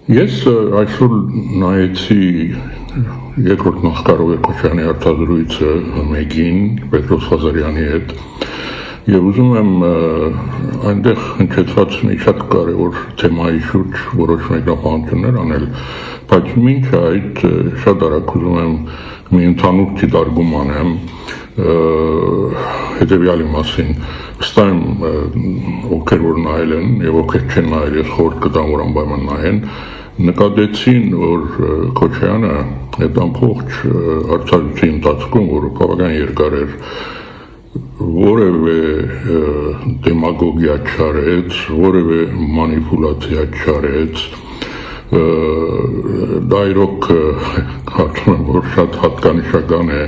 Ես այսօր նայեցի երկրորդ նախկարով Քոչարյանի արտադրույցը Մեգին Պետրոս Ղազարյանի հետ եւ ուզում եմ այնտեղ հնչեցված մի շատ կարեւոր թեմայի շուրջ որոշ մեկնաբանություններ անել, բայց մինչ այդ շատ արագ ուզում եմ մի ընդհանուր դիտարկում անեմ հետեւյալի մասին. վստահ եմ ովքեր որ նայել են եւ ովքեր չեն նայել, ես խորհուրդ կտամ որ անպայման նայեն, նկատեցին, որ Քոչարյանը այդ ամբողջ հարցազրույցի ընթացքում, որը բավական երկար էր, որևէ դեմագոգիա չարեց, որևէ մանիպուլացիա չարեց, դա իրոք կարծում եմ, որ շատ հատկանշական է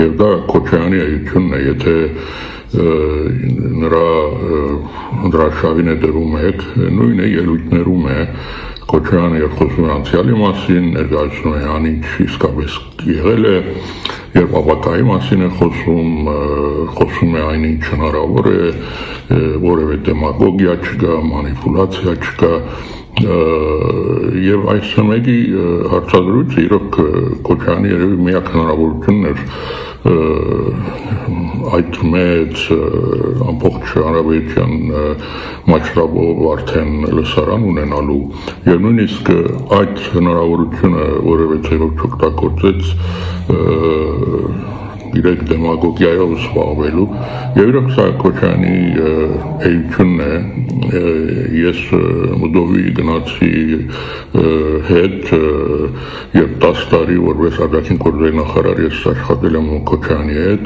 եւ դա Քոչարյանի էությունն է, եթե նրա հրաշավին հետևում եք, նույն է ելույթներում է Քոչարյանը երբ խոսում է անցյալի մասին, ներկայացնում է այն ինչ իսկապես եղել է, երբ ապագայի մասին է խոսում է այն ինչ հնարավոր է, որևէ դեմագոգիա չկա, մանիպուլացիա չկա, եւ այս մեկի հարցազրույցը իրոք Քոչարյանի երևի միակ հնարավորությունն էր այդ մեծ ամբողջ հանրապետության մասշտաբով արդեն լսարան ունենալու եւ նույնիսկ այդ հնարավորությունը որևէ ցերով չօգտագործեց իրեք դեմագոգիայով զբաղվելու եւ իրոք սա Քոչարյանի էությունն է ես Մուդովի գնացի հետ երբ 10 տարի որպես արտաքին գործերի նախարար ես աշխատել եմ Քոչարյանի հետ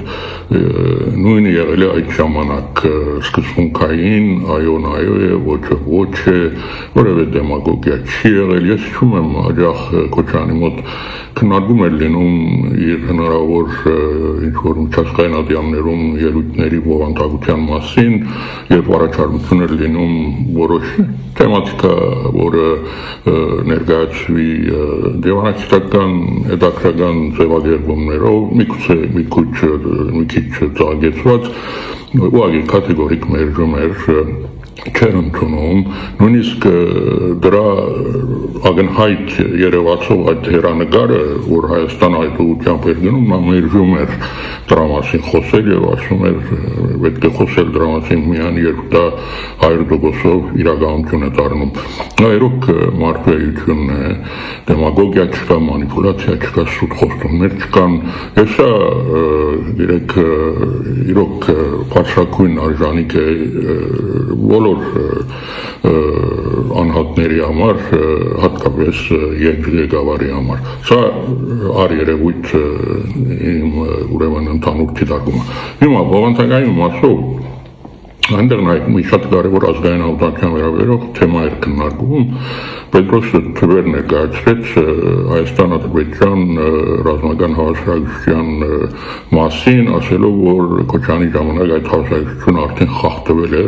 նույնը եղել է այդ ժամանակ սկզբունքային այո է ոչը ոչ է որևէ դեմագոգիա չի եղել ես հիշում եմ հաջող Քոչարյանի մոտ քննարկում էր լինում իր հնարավոր ինչ-որ միջազգային ատյաններում ելույթների բովանդակության մասին, երբ առաջարկություն էր լինում որոշ թեմատիկա, որը ներկայացվի դիվանագիտական, հետաքրքրական ձևակերպումներով, մի քիչ ծաղկեցված, ուղղակի կատեգորիկ մերժում էր չեր ընդունում, նույնիսկ դրա ակնհայտ երևացող այդ հեռանկարը, որ Հայաստան այդ ուղղությամբ էր գնում, նա մերժում էր դրա մասին խոսել եւ ասում էր պետք է խոսել դրա մասին միայն երբ դա 100%-ով իրականություն է դառնում։ Դա իրոք մարդու էությունն է, դեմագոգիա չկա, մանիպուլացիա չկա, սուտ խոստումներ չկան, եւ սա իրոք բարձրագույն արժանիք է բոլոր անհատների համար, հատկապես ղեկավարի համար։ Սա առերևույթ իմ ուրեմն ընդհանուր դիտարկումը։ Հիմա բովանդակային մասով այնտեղ մի շատ կարևոր ազգային անվտանգության վերաբերող թեմա էր քննարկվում, Պետրոսը թվեր ներկայացրեց Հայաստան-Ադրբեջան ռազմական հավասարակշռության մասին, ասելով, որ Քոչարյանի ժամանակ այդ հավասարակշռությունը արդեն խախտվել էր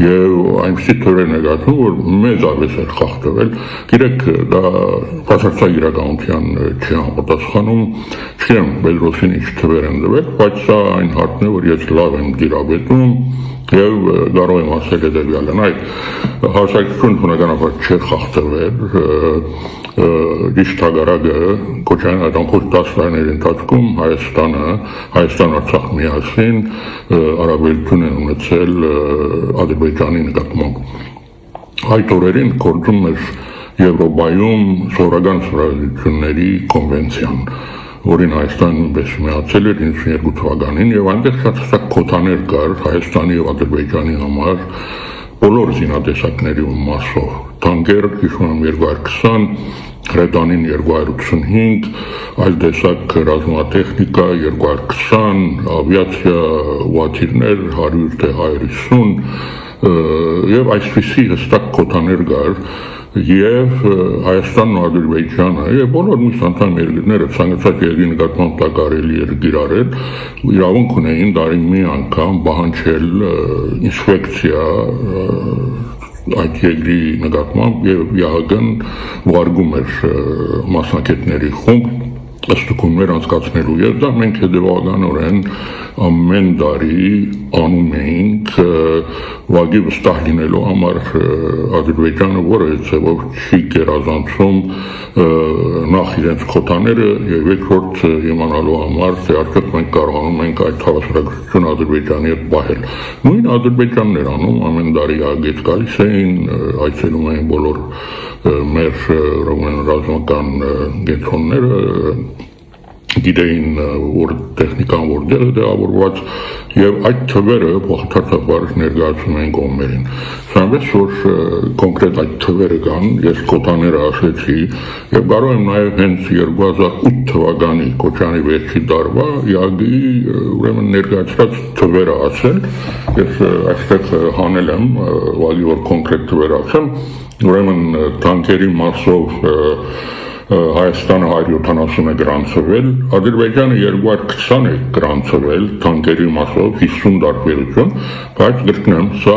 եւ այնպիսի թվեր ներկայացնում, որ մեծապես էր խախտվել։ Գիտեք, դա բացարձակ իրականության չի համապատասխանում, չգիտեմ Պետրոսին ինչ թվեր են տվել, բայց սա այն հարցն է, որ ես լավ եմ դիրապետում եւ կարող եմ ասել հետեւյալն, այդ հավասարակշռությունը բնականաբար չէր խախտվել, ճիշտ հակառակը Քոչարյանը այդ ամբողջ 10 տարիների ընթացքում Հայաստան-Արցախ միասին հարաբերություն են ունեցել Ադրբեջանի նկատմամբ։ Այդ օրերին գործում էր Եվրոպայում սովորական սովորությունների կոնվենցիան, որին Հայաստանը նույնպես միացել էր 92 թվականին եւ այնտեղ շատ հստակ քոթաներ կար Հայաստանի եւ Ադրբեջանի համար բոլոր զինատեսակների մասով, տանկեր, հիշում եմ 220, հրետանին 285, այլ տեսակ ռազմատեխնիկա 220, ավիացիա ուղղաթիռներ 100 թե 150 եւ այսպիսի հստակ քոթաներ կար եւ Հայաստանն ու Ադրբեջանը եւ բոլոր մյուս անդամ երկրները ցանկացած երկրի նկատմամբ դա կարելի էր կիրառել, իրավունք ունեին դարին մի անգամ պահանջել ինսպեկցիա այդ երկրի նկատմամբ եւ ՀԱԳ-ն ուղարկում էր մասնակիցների խումբ ստուգումներ անցկացնելու եւ դա մենք հետեւականորեն ամեն տարի անում էինք վագի վստահ լինելու համար Ադրբեջանը որը ցեվով չի գերազանցում նախ իրենց քոթաները եւ երկրորդ իմանալու համար թե արդյոք մենք կարողանում ենք այդ հավասարակշռությունը Ադրբեջանի հետ պահել նույն Ադրբեջանն էր անում ամեն տարի ագետ գալիս էին այցելում էին բոլոր մեր ռազմական գետնները գիտեին որ տեխնիկան որտեղ է տեղավորված եւ այդ թվերը փոխադարձաբար ներկայացում են կողմերին սրանից որ կոնկրետ այդ թվերը կան ես կոտաները ասեցի եւ կարող եմ նաեւ հենց 2008 թվականի Քոչարյանի վերջի տարվա յագի ուրեմն ներկայացած թվերը ասել ես այստեղ հանել եմ ուղղակի որ կոնկրետ թվեր ասեմ ուրեմն տանկերի մասով Հայաստանը 170 է գրանցվել, Ադրբեջանը 220 է գրանցվել, տանկերի մասով 50 տարբերություն, բայց գրկնեմ, սա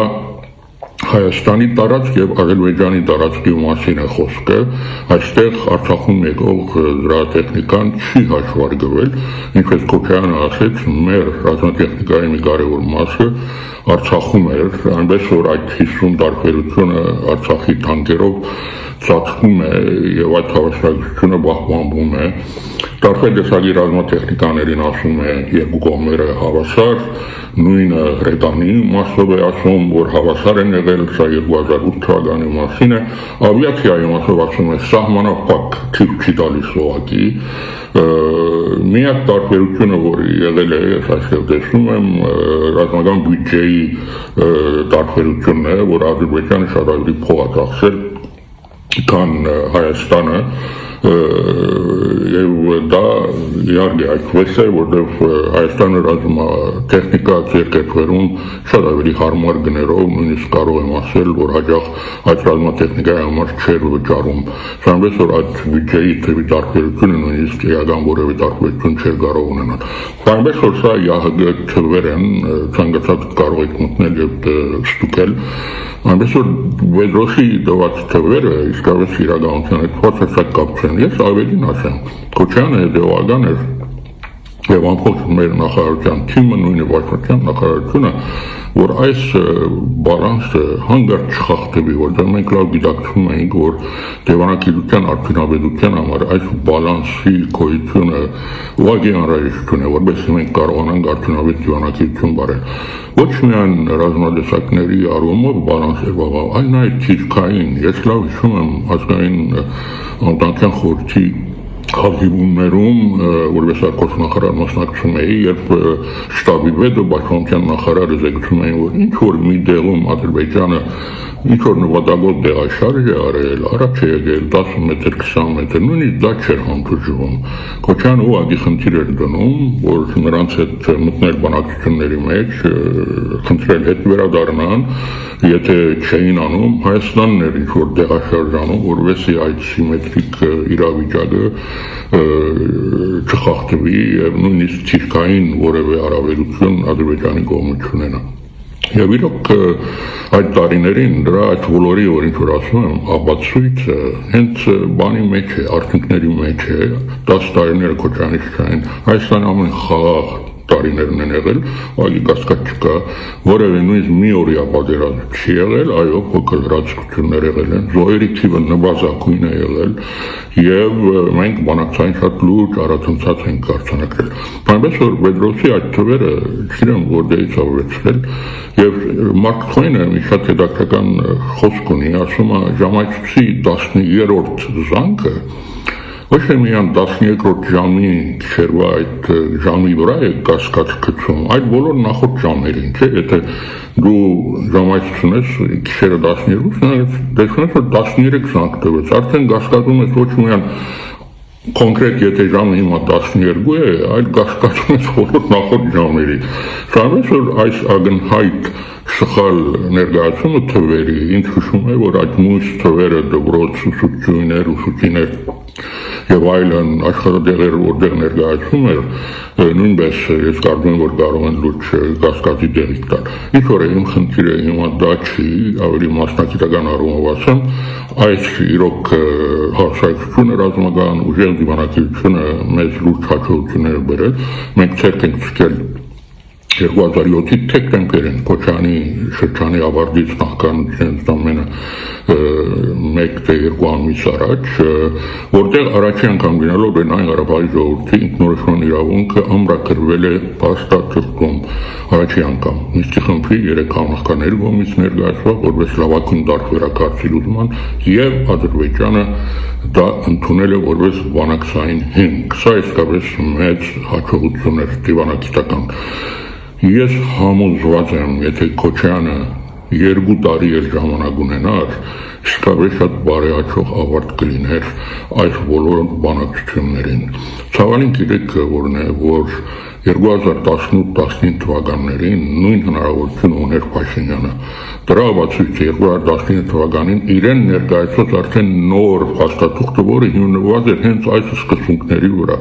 Հայաստանի տարածք եւ Ադրբեջանի տարածքի մասին է խոսքը, այստեղ Արցախում եկող դրատեխնիկան չի հաշվարկվել, ինչպես Քոչարյանը ասեց, մեր ռազմատեխնիկայի մի կարևոր մասը Արցախում էր, այնպես որ այդ 50 տարբերությունը Արցախի տանկերով ծածկում է եւ այդ հավասարակշռությունը պահպանվում է տարբեր տեսակի ռազմատեխնիկաներին ասում է երկու կողմերը հավասար նույնը հրետանի մասով է ասում որ հավասար են եղել սա 2008 թվականի մասին է ավիացիայի մասով ասում է սահմանափակ թիվ չի տալիս ուղղակի միակ տարբերությունը որ եղել է ես այստեղ տեսնում եմ ռազմական բյուջեի տարբերությունն է որ Ադրբեջանը շատ ավելի փող է ծախսել քան Հայաստանը եւ դա իհարկե այդպես է որովհետեւ Հայաստանը ռազմատեխնիկա ձեռքբերում շատ ավելի հարմար գներով նույնիսկ կարող եմ ասել որ հաջող այդ ռազմատեխնիկայի համար չէր վճարում սրանից որ այդ բյուջեի թվի տարբերությունը նույնիսկ իրական որևէ տարբերություն չէր կարող ունենալ այնպես որ սա ՀԳ թվեր են ցանկացած կարող եք մտնել եւ ստուգել այնպես որ Վեդրոսի դված թվերը իսկապես իրականության հետ փոխանցած կապ չեն ես ավելին ասեմ Քոչարյանը հետևական էր եւ ամբողջ մեր նախարարության թիմը նույնը վարչության նախարարությունը որ այս բալանսը հանգարց չխախտվի որտեղ մենք լավ գիտակցում ենք որ դիվանագիտության արդյունավետության համար այս բալանսի գոյությունը ուղղակի անհրաժեշտ է որովհետեւ մենք կարողանանք արդյունավետ դիվանագիտություն բարել ոչ միայն ռազմադեսակների առումով բալանսել այլ նաեւ թիրքային ես լավ հիշում եմ ազգային անվտանգության խորհրդի հանդիպումներում որպես արտգործնախարար մասնակցում էի երբ շտաբի վեդը պաշտպանության նախարարը զեկուցում էին որ ինչ որ մի դեղում Ադրբեջանը ինչ որ նվատագոտ դեղաշարժ է արել առաջ է եկել 10 մետր 20 մետր նույնիսկ դա չէր հանդուրժվում Քոչարյանը ուղղակի խնդիր էր դնում որ նրանց հետ մտնել բանակցությունների մեջ խնդրել հետ վերադառնան եթե չէին անում Հայաստանն էր ինչ որ դեղաշարժ անում որովհետեւ այդ սիմետրիկ իրավիճակը չխախտվի եւ նույնիսկ թիրքային որևէ առավելություն Ադրբեջանի կողմից չունենա Եվ իրոք այդ տարիներին դրա այդ ոլորի որ ինչ որ ասում եմ ապացույցը հենց բանի մեջ է արդյունքների մեջ է 10 տարիները Քոչարյանի շրջանին Հայաստանի ամեն խաղաղ տարիներն են եղել, այլ կասկած չկա, որևէ նույնիսկ մի օրյա պատերազմ չի եղել, այո, փոքր հրացություններ եղել են, զոհերի թիվը նվազագույն է եղել եւ մենք բանակցային շատ լուրջ առաջընթաց ենք արձանագրել։ Այնպես որ Վեդրոսի այդ թվերը չգիտեմ որտեղից ավելացրել եւ Մարկ Թվեյնը մի շատ հետաքրքրական խոսք ունի, ասում է ժամացույցի 13-րդ զանգը ոչ միայն 13-րդ ժամի գիշերվա այդ ժամի վրա է կասկած գցում, այդ բոլոր նախորդ ժամերին, չէ՞, եթե դու ժամացույց ունես գիշերը 12-ից, դեպքում 13 զանգ տվեց, արդեն կասկածում ես ոչ միայն կոնկրետ եթե ժամը հիմա 12 է, այլ կասկածում ես բոլոր նախորդ ժամերի։ Սրանից որ այս ակնհայտ սխալ ներկայացումը թվերի, ինձ հուշում է, որ այդ մույս թվերը դպրոց ուսուցիչներ եւ այլն աշխատատեղեր որտեղ ներկայացում էր, նույնպես ես կարծում եմ, որ կարող են լուրջ կասկածի տեղիք տալ։ Ինչ որ իմ խնդիրը հիմա դա չի, ավելի մասնագիտական առումով ասեմ, այս իրոք հարցակցությունը ռազմական ուժեղ դիվանագիտությունը մեծ լուրջ հաջողություններ բերել, մենք ցերկ ենք ցկել 2007-ի թեկտեմբերին Քոչանի շրջանի ավարտից նախքանությունից ամենը 1-2 ամիս առաջ, որտեղ առաջի անգամ գնալով Լեռնային Ղարաբաղի ժողովրդի ինքնորոշման իրավունքը ամրագրվել է փաստաթղթում առաջի անգամ։ Նիստի խմբի 3 համախկաների կողմից ներկայացված որպես լավագույն դարբերակարգի լուծման եւ Ադրբեջանը դա ընդունել է որպես բանակցային հիմք։ Սա իսկապես մեծ հաջողություն էր դիվանագիտական։ Ես համոզված եմ, եթե Քոչյանը 2 տարի էլ ժամանակ ունենար, իսկապես շատ բարեհաջող ավարտ կլիներ այս բոլոր բանակցություններին։ Ցավալին գիտեք որն է, որ 2018-19 թվականներին նույն հնարավորություն ուներ Փաշինյանը։ Դրա բացի 2019 թվականին իրեն ներկայացված արդեն նոր փաստաթուղթը, որը հիմնված էր հենց այս սկզբունքների վրա։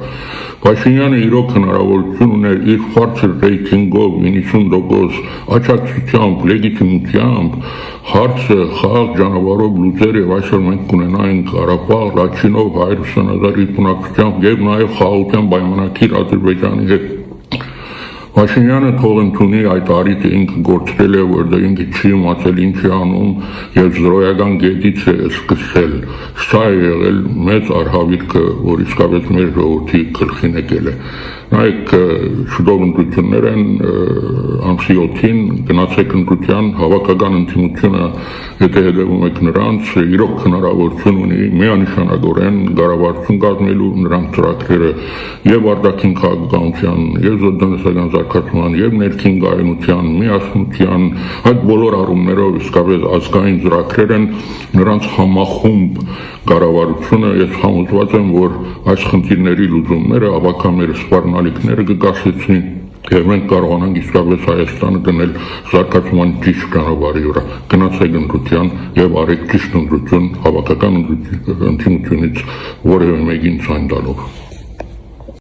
Փաշինյանը իրոք հնարավորություն ուներ իր բարձր ռեյտինգով 90% աջակցությամբ, լեգիտիմությամբ հարցը խաղաղ ճանապարհով լուծեր եւ այսօր մենք կունենայինք Ղարաբաղ, Լաչինով 120,000-ի բնակչությամբ եւ նաեւ խաղաղության պայմանագիր Ադրբեջանի հետ։ Փաշինյանը թող ընդունի այդ արիքը ինքը գործել է, որտեղ ինքը չի իմացել ինչ է անում եւ զրոյական գետից է սկսել։ Սա է եղել մեծ արհավիրքը, որ իսկապես մեր ժողովրդի գլխին եկել է։ Նայեք, շուտով ընտրություններ են, ամսի 7-ին գնացեք ընտրության, հավաքական ընդդիմությունը եթե հետևում եք նրանց, իրոք հնարավորություն ունի միանշանակորեն կառավարություն կազմելու նրանց ծրագրերը եւ արտաքին քաղաքականության, եւ տնտեսական զարգացման, եւ ներքին կայունության, միասնության, այդ բոլոր առումներով իսկապես ազգային ծրագրեր են նրանց համախումբ կառավարությունը։ Ես համոզված եմ, որ այս խնդիրների լուծումները ավագ մեր սպառնալիքները կկասեցնի եւ մենք կարողանանք իսկապես Հայաստանը դնել զարգացման ճիշտ ճանապարհի վրա։ Գնացեք ընտրության եւ արեք ճիշտ ընտրություն հավաքական ընդդիմությունից որևէ մեկին ցույց տալով։